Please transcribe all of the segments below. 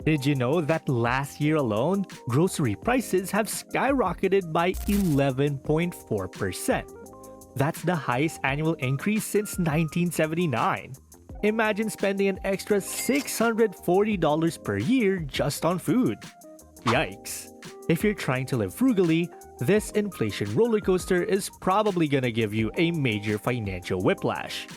Did you know that last year alone, grocery prices have skyrocketed by 11.4%? That's the highest annual increase since 1979. Imagine spending an extra $640 per year just on food. Yikes. If you're trying to live frugally, this inflation rollercoaster is probably gonna give you a major financial whiplash.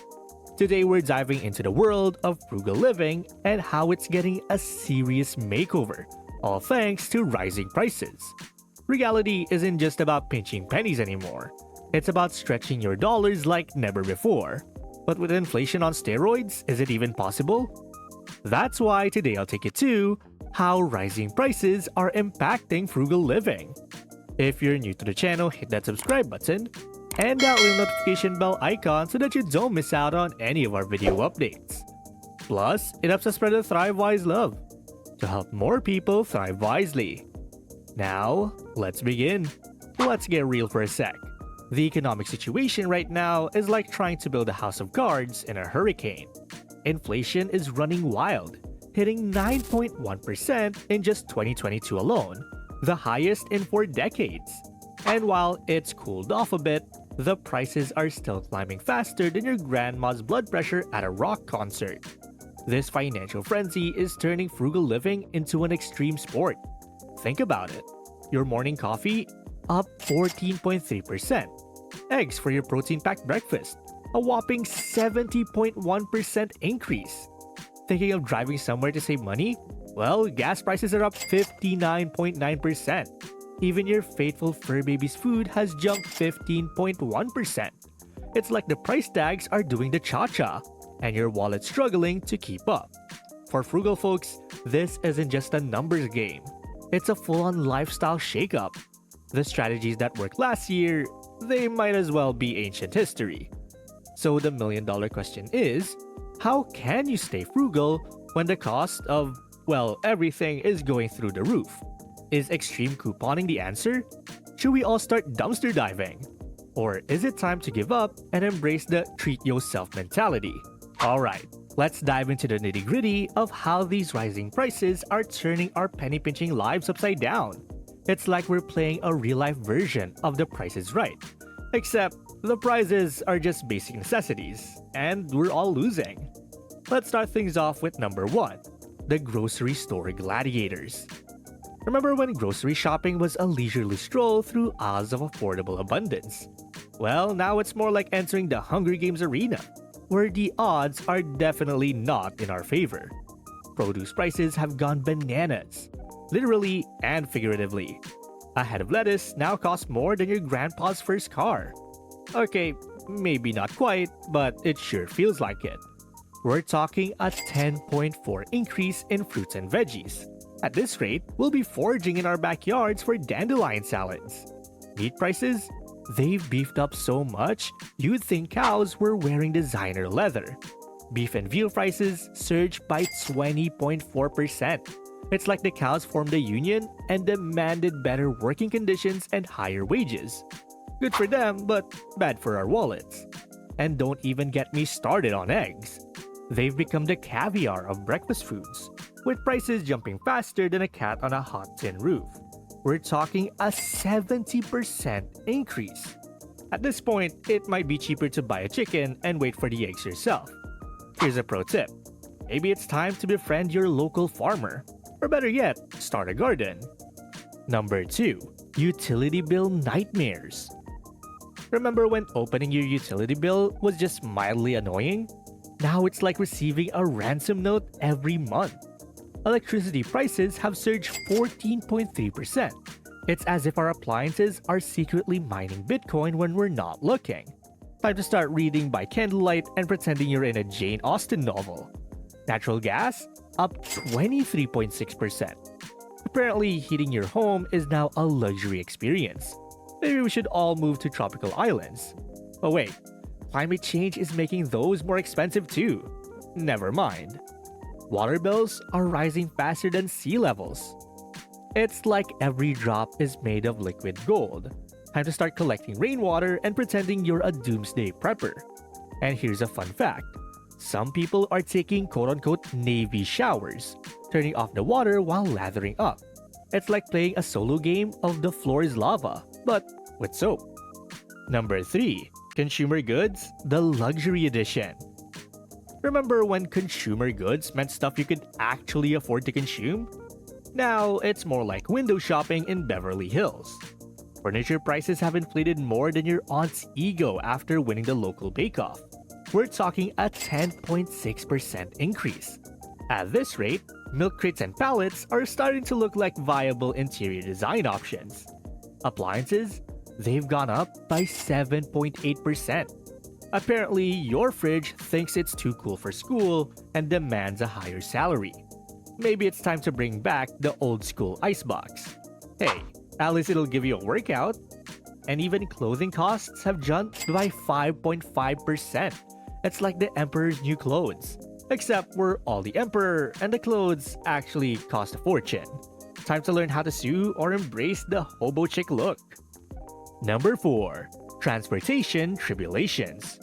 Today we're diving into the world of frugal living and how it's getting a serious makeover, all thanks to rising prices. Frugality isn't just about pinching pennies anymore. It's about stretching your dollars like never before. But with inflation on steroids, is it even possible? That's why today I'll take you to how rising prices are impacting frugal living. If you're new to the channel, hit that subscribe button and that little notification bell icon so that you don't miss out on any of our video updates. Plus, it helps us spread the Thrive Wise love to help more people thrive wisely. Now, let's begin. Let's get real for a sec. The economic situation right now is like trying to build a house of cards in a hurricane. Inflation is running wild, hitting 9.1% in just 2022 alone, the highest in 4 decades. And while it's cooled off a bit, the prices are still climbing faster than your grandma's blood pressure at a rock concert. This financial frenzy is turning frugal living into an extreme sport. Think about it. Your morning coffee, up 14.3%. Eggs for your protein-packed breakfast, a whopping 70.1% increase. Thinking of driving somewhere to save money? Well, gas prices are up 59.9%. Even your faithful fur baby's food has jumped 15.1%. It's like the price tags are doing the cha-cha, and your wallet's struggling to keep up. For frugal folks, this isn't just a numbers game. It's a full-on lifestyle shakeup. The strategies that worked last year, they might as well be ancient history. So the million-dollar question is, how can you stay frugal when the cost of, well, everything is going through the roof? Is extreme couponing the answer? Should we all start dumpster diving? Or is it time to give up and embrace the treat yourself mentality? Alright, let's dive into the nitty-gritty of how these rising prices are turning our penny-pinching lives upside down. It's like we're playing a real-life version of The Price is Right. Except, the prizes are just basic necessities, and we're all losing. Let's start things off with number 1, the grocery store gladiators. Remember when grocery shopping was a leisurely stroll through aisles of affordable abundance? Well, now it's more like entering the Hunger Games arena, where the odds are definitely not in our favor. Produce prices have gone bananas, literally and figuratively. A head of lettuce now costs more than your grandpa's first car. Okay, maybe not quite, but it sure feels like it. We're talking a 10.4 increase in fruits and veggies. At this rate, we'll be foraging in our backyards for dandelion salads. Meat prices? They've beefed up so much, you'd think cows were wearing designer leather. Beef and veal prices surged by 20.4%. It's like the cows formed a union and demanded better working conditions and higher wages. Good for them, but bad for our wallets. And don't even get me started on eggs. They've become the caviar of breakfast foods, with prices jumping faster than a cat on a hot tin roof. We're talking a 70% increase. At this point, it might be cheaper to buy a chicken and wait for the eggs yourself. Here's a pro tip. Maybe it's time to befriend your local farmer. Or better yet, start a garden. Number 2. Utility bill nightmares. Remember when opening your utility bill was just mildly annoying? Now it's like receiving a ransom note every month. Electricity prices have surged 14.3%. It's as if our appliances are secretly mining Bitcoin when we're not looking. Time to start reading by candlelight and pretending you're in a Jane Austen novel. Natural gas? Up 23.6%. Apparently, heating your home is now a luxury experience. Maybe we should all move to tropical islands. Oh wait, climate change is making those more expensive too. Never mind. Water bills are rising faster than sea levels. It's like every drop is made of liquid gold. Time to start collecting rainwater and pretending you're a doomsday prepper. And here's a fun fact. Some people are taking quote-unquote Navy showers turning off the water while lathering up. It's like playing a solo game of The Floor is Lava, but with soap. Number 3. Consumer Goods, the Luxury Edition. Remember when consumer goods meant stuff you could actually afford to consume? Now, it's more like window shopping in Beverly Hills. Furniture prices have inflated more than your aunt's ego after winning the local bake-off. We're talking a 10.6% increase. At this rate, milk crates and pallets are starting to look like viable interior design options. Appliances? They've gone up by 7.8%. Apparently, your fridge thinks it's too cool for school and demands a higher salary. Maybe it's time to bring back the old school icebox. Hey, at least it'll give you a workout. And even clothing costs have jumped by 5.5%. It's like the emperor's new clothes. Except we're all the emperor and the clothes actually cost a fortune. Time to learn how to sew or embrace the hobo chick look. Number 4. Transportation Tribulations.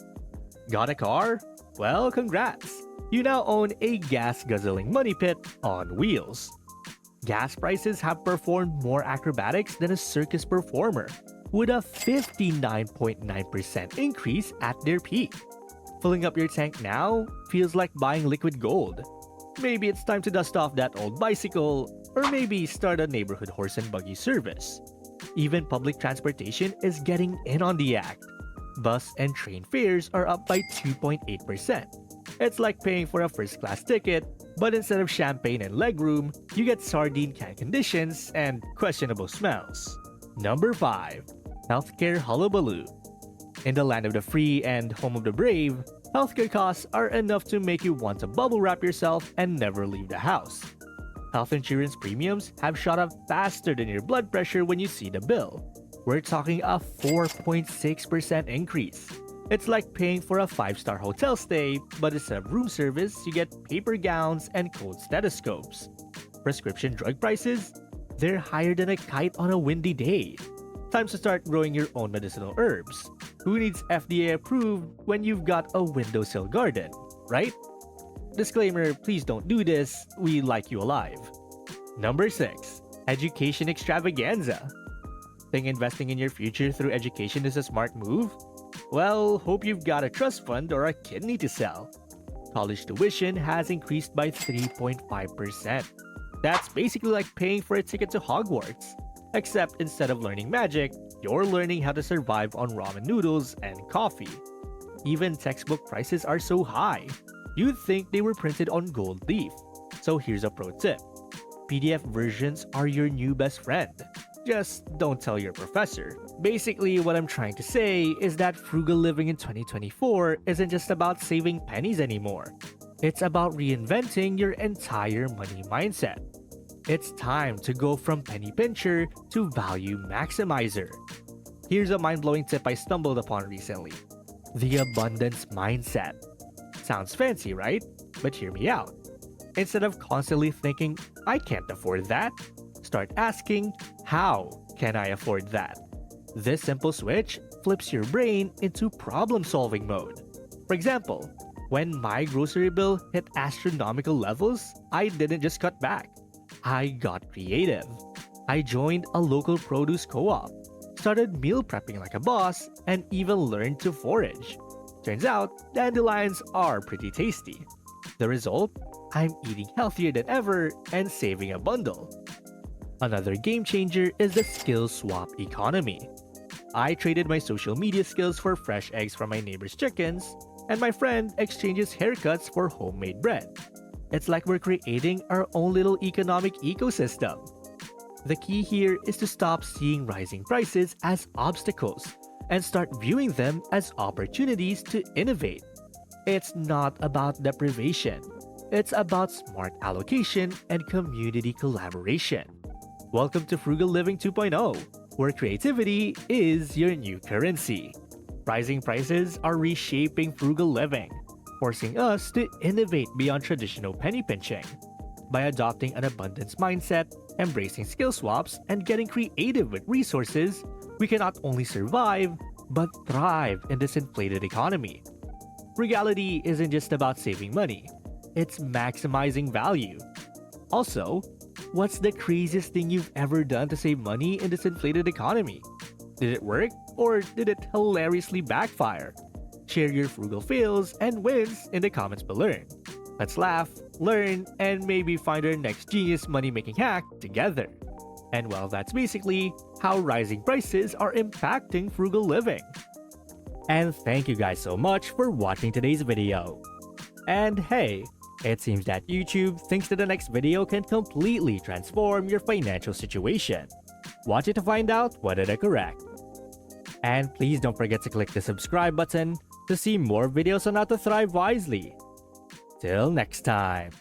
Got a car? Well, congrats! You now own a gas-guzzling money pit on wheels. Gas prices have performed more acrobatics than a circus performer, with a 59.9% increase at their peak. Filling up your tank now feels like buying liquid gold. Maybe it's time to dust off that old bicycle, or maybe start a neighborhood horse and buggy service. Even public transportation is getting in on the act. Bus and train fares are up by 2.8%. It's like paying for a first-class ticket, but instead of champagne and legroom, you get sardine can conditions and questionable smells. Number 5. Healthcare Hullabaloo. In the land of the free and home of the brave, healthcare costs are enough to make you want to bubble wrap yourself and never leave the house. Health insurance premiums have shot up faster than your blood pressure when you see the bill. We're talking a 4.6% increase. It's like paying for a 5-star hotel stay, but instead of room service, you get paper gowns and cold stethoscopes. Prescription drug prices? They're higher than a kite on a windy day. Time to start growing your own medicinal herbs. Who needs FDA approved when you've got a windowsill garden, right? Disclaimer, please don't do this, we like you alive. Number 6. Education Extravaganza. Think investing in your future through education is a smart move? Well, hope you've got a trust fund or a kidney to sell. College tuition has increased by 3.5%. That's basically like paying for a ticket to Hogwarts. Except instead of learning magic, you're learning how to survive on ramen noodles and coffee. Even textbook prices are so high. You'd think they were printed on gold leaf. So here's a pro tip. PDF versions are your new best friend. Just don't tell your professor. Basically, what I'm trying to say is that frugal living in 2024 isn't just about saving pennies anymore. It's about reinventing your entire money mindset. It's time to go from penny pincher to value maximizer. Here's a mind-blowing tip I stumbled upon recently. The abundance mindset. Sounds fancy, right? But hear me out. Instead of constantly thinking, I can't afford that, start asking, how can I afford that? This simple switch flips your brain into problem-solving mode. For example, when my grocery bill hit astronomical levels, I didn't just cut back. I got creative. I joined a local produce co-op, started meal prepping like a boss, and even learned to forage. Turns out, dandelions are pretty tasty. The result? I'm eating healthier than ever and saving a bundle. Another game changer is the skill swap economy. I traded my social media skills for fresh eggs from my neighbor's chickens, and my friend exchanges haircuts for homemade bread. It's like we're creating our own little economic ecosystem. The key here is to stop seeing rising prices as obstacles and start viewing them as opportunities to innovate. It's not about deprivation. It's about smart allocation and community collaboration. Welcome to Frugal Living 2.0, where creativity is your new currency. Rising prices are reshaping frugal living, forcing us to innovate beyond traditional penny pinching. By adopting an abundance mindset, embracing skill swaps, and getting creative with resources, we can not only survive, but thrive in this inflated economy. Frugality isn't just about saving money, it's maximizing value. Also, what's the craziest thing you've ever done to save money in this inflated economy? Did it work or did it hilariously backfire? Share your frugal fails and wins in the comments below. Let's laugh, learn, and maybe find our next genius money-making hack together. And well, that's basically how rising prices are impacting frugal living. And thank you guys so much for watching today's video. And hey, it seems that YouTube thinks that the next video can completely transform your financial situation. Watch it to find out whether they're correct. And please don't forget to click the subscribe button to see more videos on how to thrive wisely. Till next time.